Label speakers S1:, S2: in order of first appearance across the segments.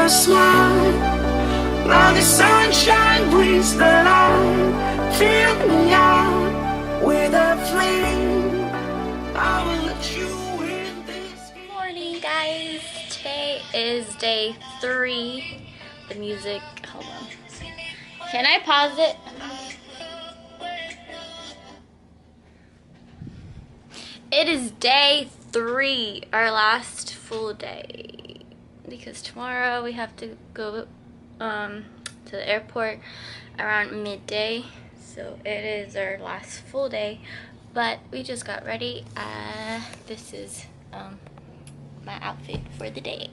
S1: your smile. Now the sunshine brings the light. Fill me out with a flame. I will let you in this.
S2: Good morning, guys. Today is day 3. The music, hold on. Can I pause it? It is day 3, our last full day, because tomorrow we have to go to the airport around midday, so it is our last full day. But we just got ready. This is my outfit for the day,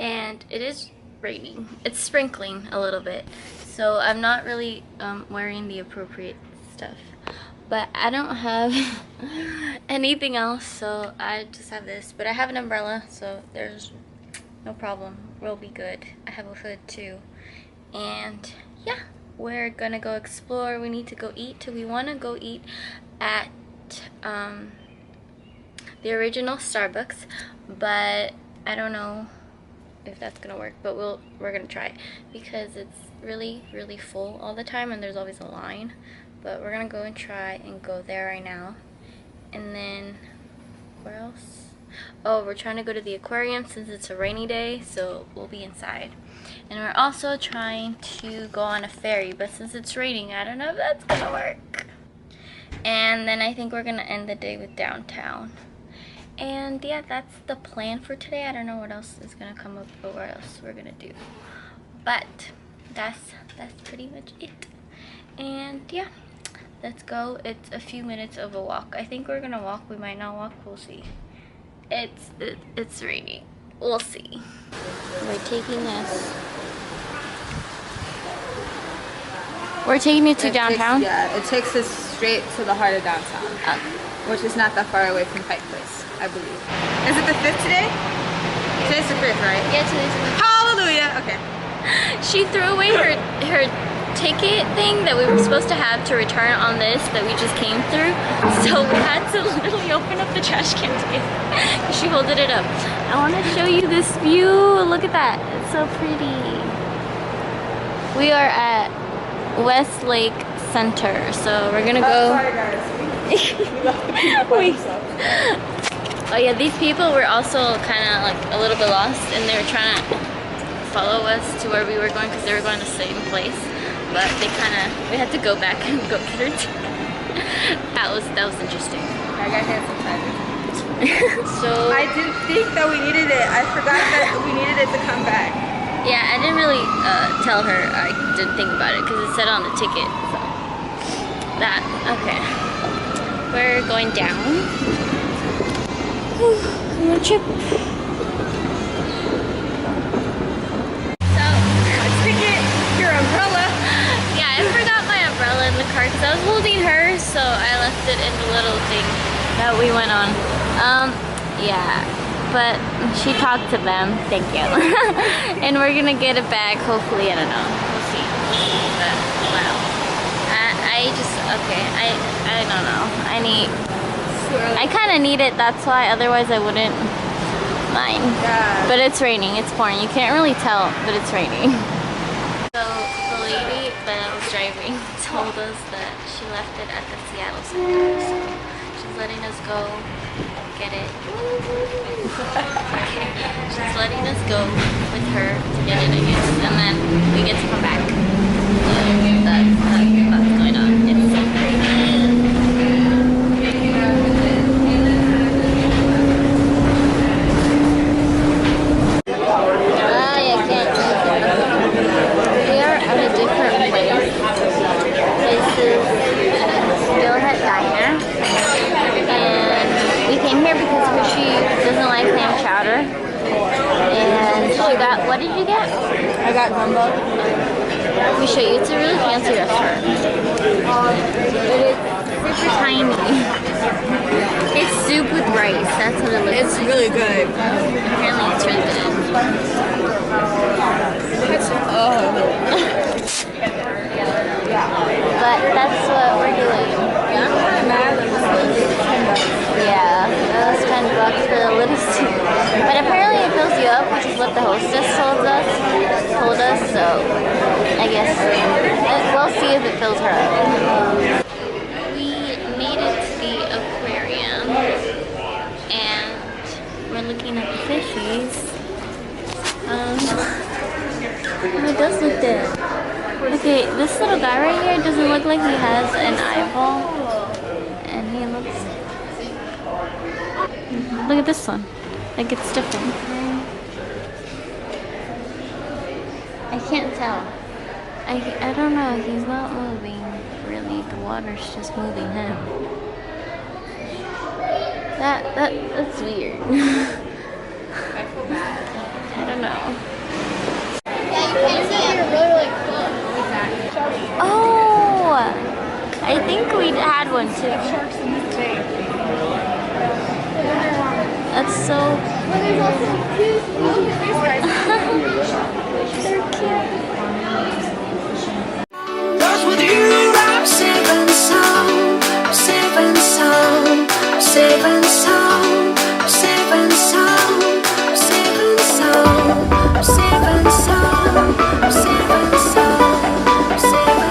S2: and it is raining. It's sprinkling a little bit, so I'm not really wearing the appropriate stuff. But I don't have anything else, so I just have this. But I have an umbrella, so there's no problem. We'll be good. I have a hood too. And yeah, we're gonna go explore. We need to go eat. We want to go eat at the original Starbucks, but I don't know if that's gonna work. But we're gonna try it because it's really full all the time, and there's always a line. But we're gonna go and try and go there right now. And then, where else? Oh, we're trying to go to the aquarium since it's a rainy day, so we'll be inside. And we're also trying to go on a ferry, but since it's raining, I don't know if that's gonna work. And then I think we're gonna end the day with downtown. And yeah, that's the plan for today. I don't know what else is gonna come up or what else we're gonna do. But that's pretty much it. And yeah. Let's go. It's a few minutes of a walk. I think we're gonna walk. We might not walk. We'll see. It's raining. We'll see. We're taking this. We're taking it to downtown?
S3: It takes us straight to the heart of downtown. Which is not that far away from Pike Place, I believe. Is it the 5th today? Today's the 5th, right?
S2: Yeah, today's the 5th.
S3: Hallelujah! Okay.
S2: She threw away her ticket thing that we were supposed to have to return on this that we just came through, so we had to literally open up the trash can to get it. She holded it up. I want to show you this view. Look at that. It's so pretty. We are at Westlake Center, so we're gonna go.
S3: Sorry guys.
S2: Oh yeah, these people were also kind of like a little bit lost, and they were trying to follow us to where we were going because they were going to the same place. But we had to go back and go get her ticket. That was interesting.
S3: I got had some time.
S2: So
S3: I didn't think that we needed it. I forgot that we needed it to come back.
S2: yeah, I didn't really tell her. I didn't think about it because it said on the ticket. So that okay. We're going down. Whew, I'm on a trip. So let's get your umbrella. Yeah, I forgot my umbrella in the car because I was holding her, so I left it in the little thing that we went on. Yeah, but she talked to them. Thank you. And we're gonna get it back. Hopefully, I don't know. We'll see. But wow, I don't know. I kind of need it. That's why. Otherwise, I wouldn't mind.
S3: Yeah.
S2: But it's raining. It's pouring. You can't really tell, but it's raining. So the lady that was driving told us that she left it at the Seattle Center, so she's letting us go get it. Okay. She's letting us go with her to get it, I guess, and then we get to come back. So that's going on. It's so pretty. What did you get?
S3: I got gumbo.
S2: Let me show you. It's a really fancy restaurant. But it's super tiny. It's soup with rice. That's what it looks like.
S3: It's really good.
S2: Apparently it's really good. But that's what we're doing. Yeah, that was $10 for the little soup. But apparently it feels you up, which is what the hostess told us. So I guess we'll see if it fills her up. We made it to the aquarium, and we're looking at the fishies. It does look dead. Okay, this little guy right here doesn't look like he has an eyeball, and he looks. Look at this one. Like it's different. I can't tell. I don't know. He's not moving really. The water's just moving him. That's weird. I don't know. Oh, I think we had one too. That's so. They're cute.
S1: Cause with you I'm saving some, saving some, saving some, saving some, saving some, saving some, saving some, saving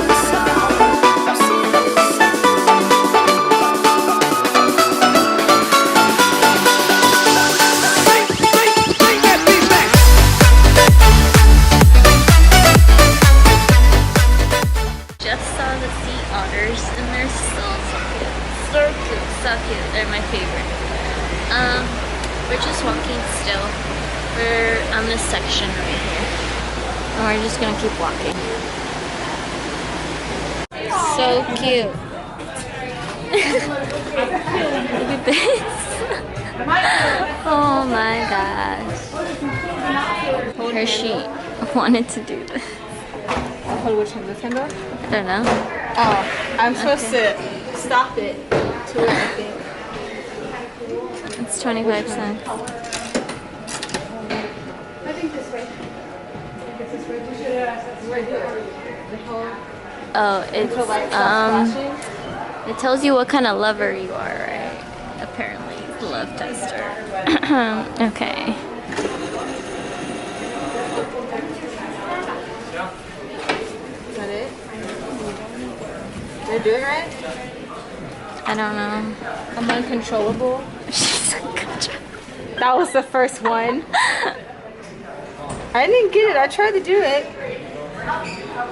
S2: Just saw the sea otters, and they're so cute. So cute, so cute. They're my favorite. We're just walking still. We're on this section right here. And we're just gonna keep walking. So cute. Look at this. Oh my gosh. Hershey wanted to do this.
S3: Hold which hand? This handle?
S2: I don't know.
S3: Oh, I'm supposed to stop it to it, I think.
S2: It's 25 cents. Oh, it's it tells you what kind of lover you are, right? Apparently, it's a love tester. Okay.
S3: Is that it? Did I do it right?
S2: I don't know.
S3: I'm uncontrollable. That was the first one. I didn't get it. I tried to do it.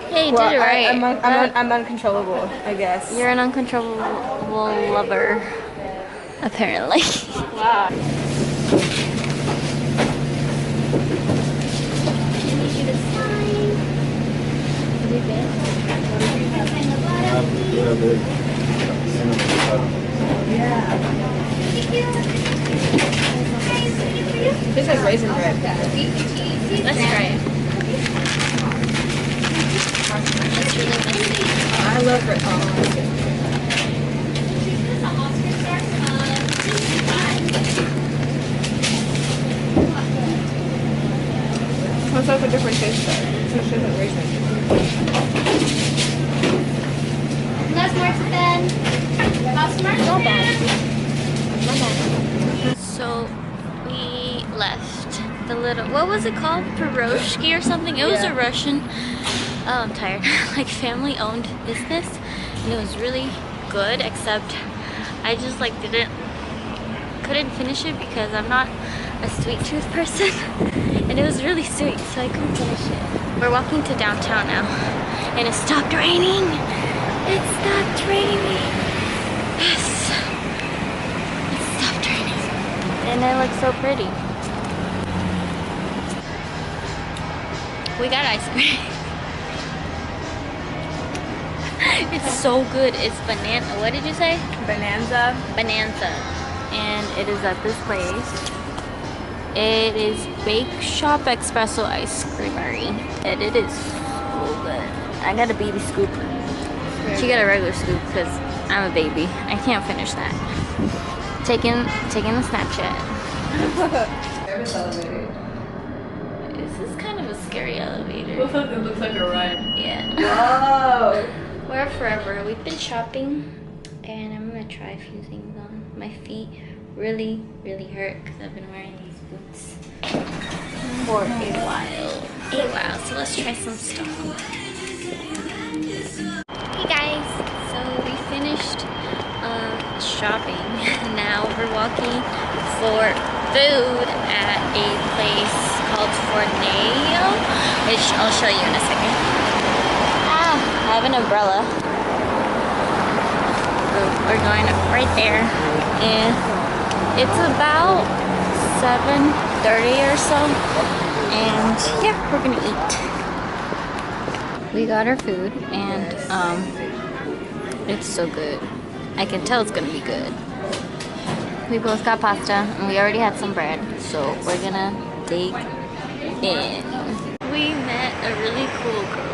S2: Hey, you did it right.
S3: I'm uncontrollable, I guess.
S2: You're an uncontrollable lover, apparently.
S3: Wow. Tastes like raisin bread.
S2: That's right. That's really messy.
S3: I love raisin. It's like a different taste though. It tastes like raisin.
S2: Last marksman. Last marksman. Not bad. Not bad. So we left the little, what was it called? Piroshki or something? It was a Russian, oh I'm tired, like family owned business. And it was really good, except I just like couldn't finish it because I'm not a sweet tooth person. And it was really sweet, so I couldn't finish it. We're walking to downtown now, and it stopped raining. It stopped raining. Yes. It stopped raining. And it looks so pretty. We got ice cream. It's so good. It's banana. What did you say?
S3: Bonanza.
S2: Bonanza. And it is at this place. It is Bake Shop Espresso Ice Creamery. And it is so good. I got a baby scoop. She got a regular scoop because I'm a baby. I can't finish that. Taking the Snapchat.
S3: Service elevator.
S2: This is kind of a scary elevator.
S3: It looks like a ride.
S2: Yeah.
S3: Whoa.
S2: We're forever. We've been shopping, and I'm gonna try a few things on. My feet really hurt because I've been wearing these boots. for a while. So let's try some stuff. Hey guys, so we finished shopping. Now we're walking for food at a place called Forneo, which I'll show you in a second. I have an umbrella. So we're going right there, and it's about 7:30 or so, and yeah, we're gonna eat. We got our food, and it's so good. I can tell it's gonna be good. We both got pasta, and we already had some bread, so we're gonna dig in. We met a really cool girl.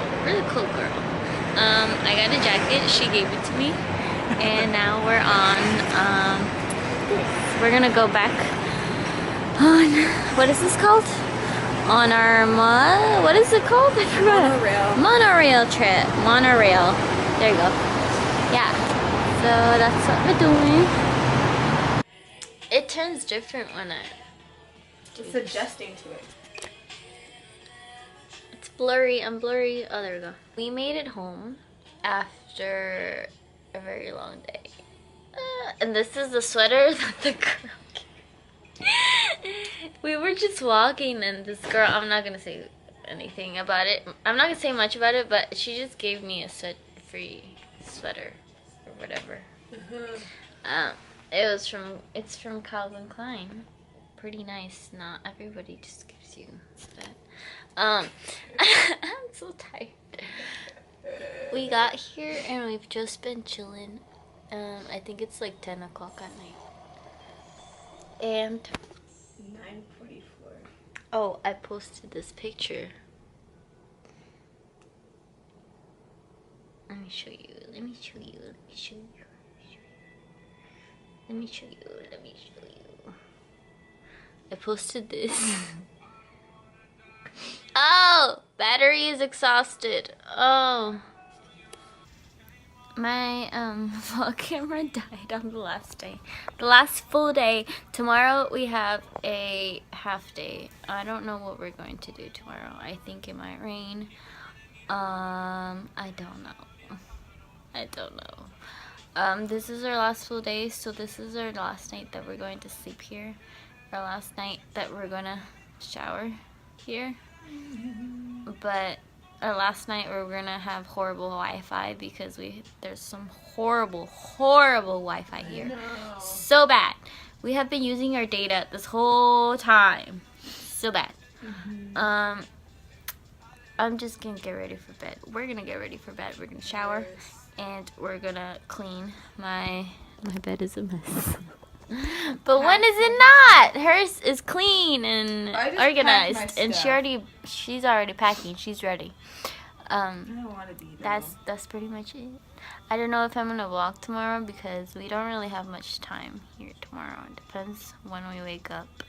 S2: I got a jacket, she gave it to me, and now we're on we're gonna go back on, what is this called? On our what is it called? I forgot. Monorail trip. Monorail. There you go. Yeah. So that's what we're doing. It turns different when
S3: It's adjusting to it.
S2: It's blurry. I'm blurry. Oh, there we go. We made it home after a very long day. And this is the sweater that the girl we were just walking, and this girl, I'm not gonna say anything about it. I'm not gonna say much about it, but she just gave me a free sweater or whatever. It's from Calvin Klein. Pretty nice. Not everybody just gives you that. I'm so tired. We got here and we've just been chilling. I think it's like 10 o'clock at night. And
S3: 9:44.
S2: oh, I posted this picture. Let me show you. Let me show you. I posted this. Oh, battery is exhausted. Oh. My vlog camera died on the last day. The last full day. Tomorrow we have a half day. I don't know what we're going to do tomorrow. I think it might rain. I don't know. This is our last full day, so this is our last night that we're going to sleep here. Our last night that we're gonna shower here. But our last night we're gonna have horrible Wi-Fi because there's some horrible Wi-Fi here. So bad. We have been using our data this whole time. So bad. I'm just gonna get ready for bed. We're gonna get ready for bed. We're gonna shower and we're gonna clean. My bed is a mess. But when is it not? Hers is clean and organized, and she's already packing. She's ready.
S3: I don't want to be though.
S2: That's pretty much it. I don't know if I'm gonna vlog tomorrow because we don't really have much time here tomorrow. It depends when we wake up.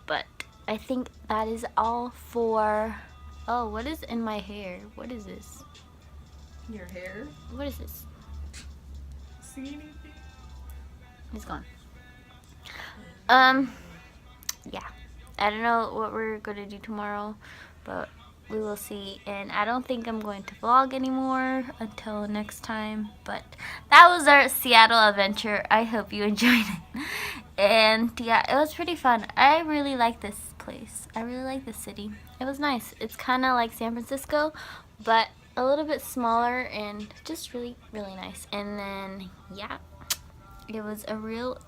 S2: But I think that is all for. Oh, what is in my hair? What is this?
S3: Your hair?
S2: What is this?
S3: See anything?
S2: It's gone. Yeah. I don't know what we're gonna do tomorrow, but we will see. And I don't think I'm going to vlog anymore until next time. But that was our Seattle adventure. I hope you enjoyed it. And yeah, it was pretty fun. I really like this place. I really like this city. It was nice. It's kind of like San Francisco, but a little bit smaller and just really nice. And then yeah, it was a real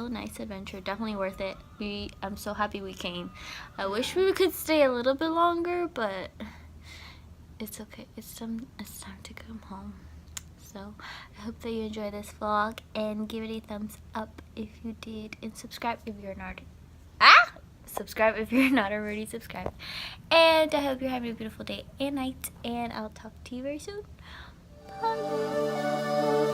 S2: nice adventure. Definitely worth it. I'm so happy we came. I wish we could stay a little bit longer, but it's okay. It's time to come home. So I hope that you enjoyed this vlog, and give it a thumbs up if you did, and subscribe if you're not already subscribed. And I hope you're having a beautiful day and night, and I'll talk to you very soon. Bye.